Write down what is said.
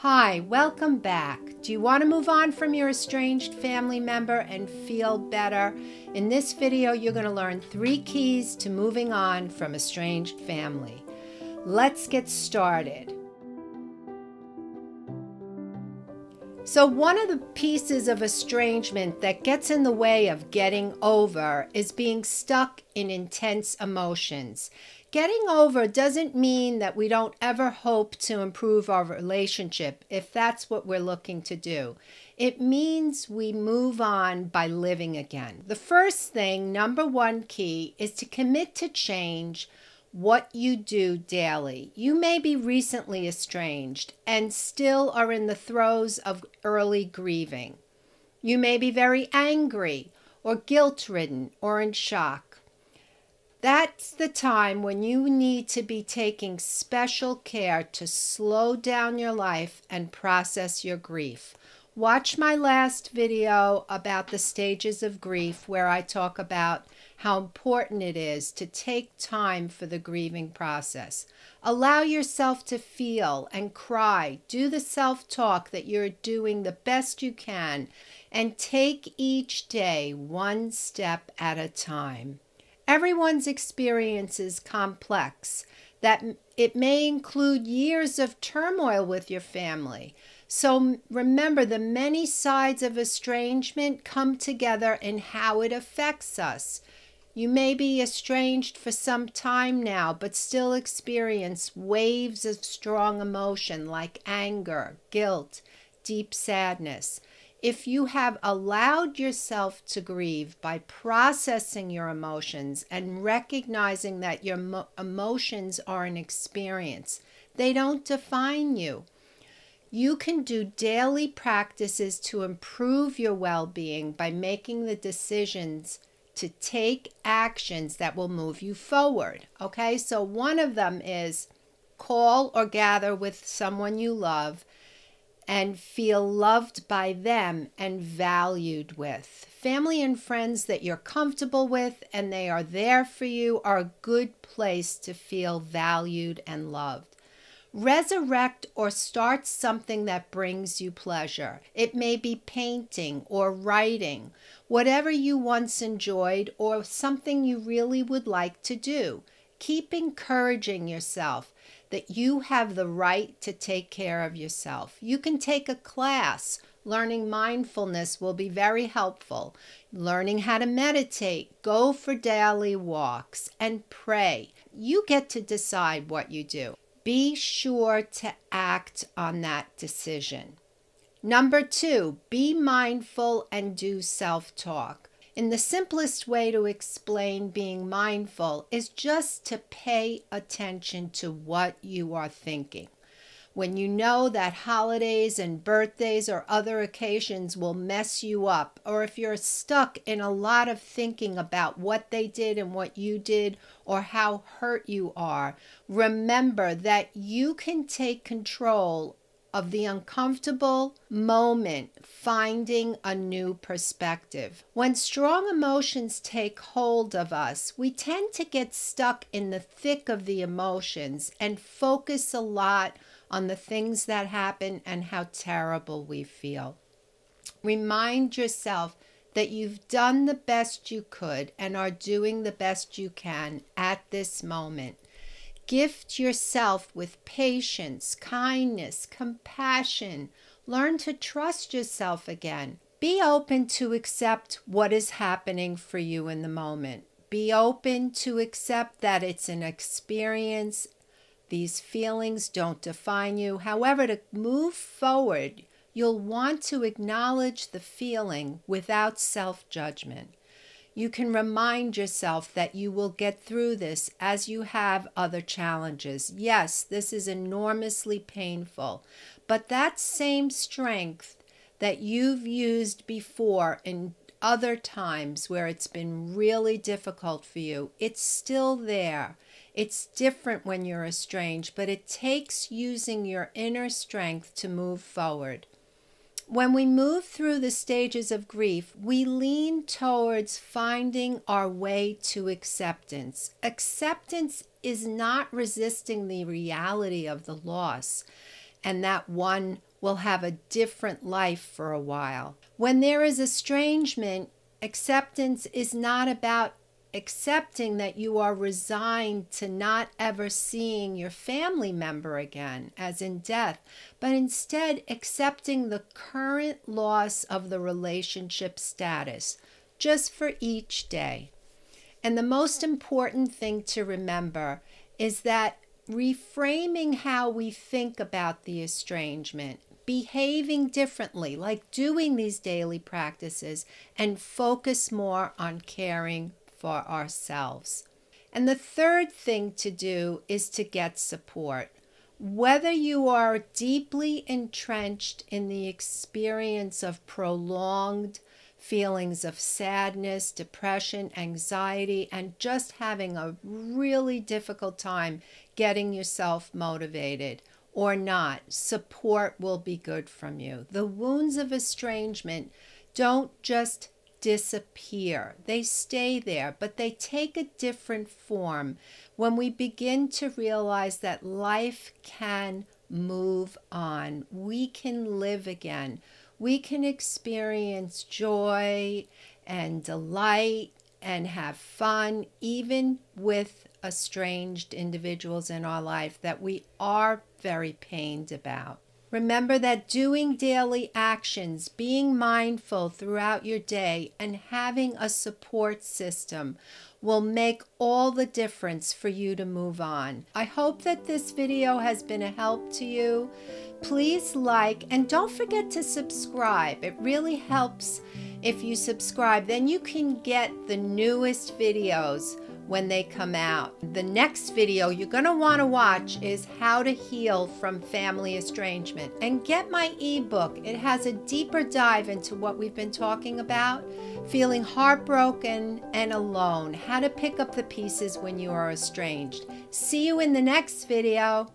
Hi, welcome back. Do you want to move on from your estranged family member and feel better? In this video, you're going to learn 3 keys to moving on from estranged family. Let's get started. So one of the pieces of estrangement that gets in the way of getting over is being stuck in intense emotions. Getting over doesn't mean that we don't ever hope to improve our relationship if that's what we're looking to do. It means we move on by living again. The first thing, number 1 key, is to commit to change what you do daily. You may be recently estranged and still are in the throes of early grieving. You may be very angry or guilt-ridden or in shock. That's the time when you need to be taking special care to slow down your life and process your grief. Watch my last video about the stages of grief where I talk about how important it is to take time for the grieving process. Allow yourself to feel and cry. Do the self-talk that you're doing the best you can, and take each day one step at a time. Everyone's experience is complex, that it may include years of turmoil with your family. So remember, the many sides of estrangement come together in how it affects us. You may be estranged for some time now, but still experience waves of strong emotion like anger, guilt, deep sadness. If you have allowed yourself to grieve by processing your emotions and recognizing that your emotions are an experience, they don't define you. You can do daily practices to improve your well-being by making the decisions to take actions that will move you forward. Okay, so one of them is call or gather with someone you love and feel loved by them and valued with. Family and friends that you're comfortable with and they are there for you are a good place to feel valued and loved. Resurrect or start something that brings you pleasure. It may be painting or writing, whatever you once enjoyed or something you really would like to do. Keep encouraging yourself that you have the right to take care of yourself. You can take a class. Learning mindfulness will be very helpful. Learning how to meditate, go for daily walks, and pray. You get to decide what you do. Be sure to act on that decision. Number 2, be mindful and do self-talk. And the simplest way to explain being mindful is just to pay attention to what you are thinking. When you know that holidays and birthdays or other occasions will mess you up, or if you're stuck in a lot of thinking about what they did and what you did or how hurt you are, remember that you can take control of the uncomfortable moment, finding a new perspective. When strong emotions take hold of us, we tend to get stuck in the thick of the emotions and focus a lot on the things that happen and how terrible we feel. Remind yourself that you've done the best you could and are doing the best you can at this moment. Gift yourself with patience, kindness, compassion. Learn to trust yourself again. Be open to accept what is happening for you in the moment. Be open to accept that it's an experience. These feelings don't define you. However, to move forward, you'll want to acknowledge the feeling without self-judgment. You can remind yourself that you will get through this as you have other challenges. Yes, this is enormously painful, but that same strength that you've used before in other times where it's been really difficult for you, it's still there. It's different when you're estranged, but it takes using your inner strength to move forward. When we move through the stages of grief, we lean towards finding our way to acceptance. Acceptance is not resisting the reality of the loss and that one will have a different life for a while. When there is estrangement, acceptance is not about accepting that you are resigned to not ever seeing your family member again, as in death, but instead accepting the current loss of the relationship status, just for each day. And the most important thing to remember is that reframing how we think about the estrangement, behaving differently, like doing these daily practices, and focus more on caring for ourselves. And the third thing to do is to get support. Whether you are deeply entrenched in the experience of prolonged feelings of sadness, depression, anxiety, and just having a really difficult time getting yourself motivated or not, support will be good from you. The wounds of estrangement don't just disappear. They stay there, but they take a different form when we begin to realize that life can move on. We can live again. We can experience joy and delight and have fun, even with estranged individuals in our life that we are very pained about. Remember that doing daily actions, being mindful throughout your day, and having a support system will make all the difference for you to move on. I hope that this video has been a help to you. Please like, and don't forget to subscribe. It really helps if you subscribe. Then you can get the newest videos when they come out. The next video you're going to want to watch is how to heal from family estrangement, and get my ebook. It has a deeper dive into what we've been talking about, feeling heartbroken and alone, how to pick up the pieces when you are estranged. See you in the next video.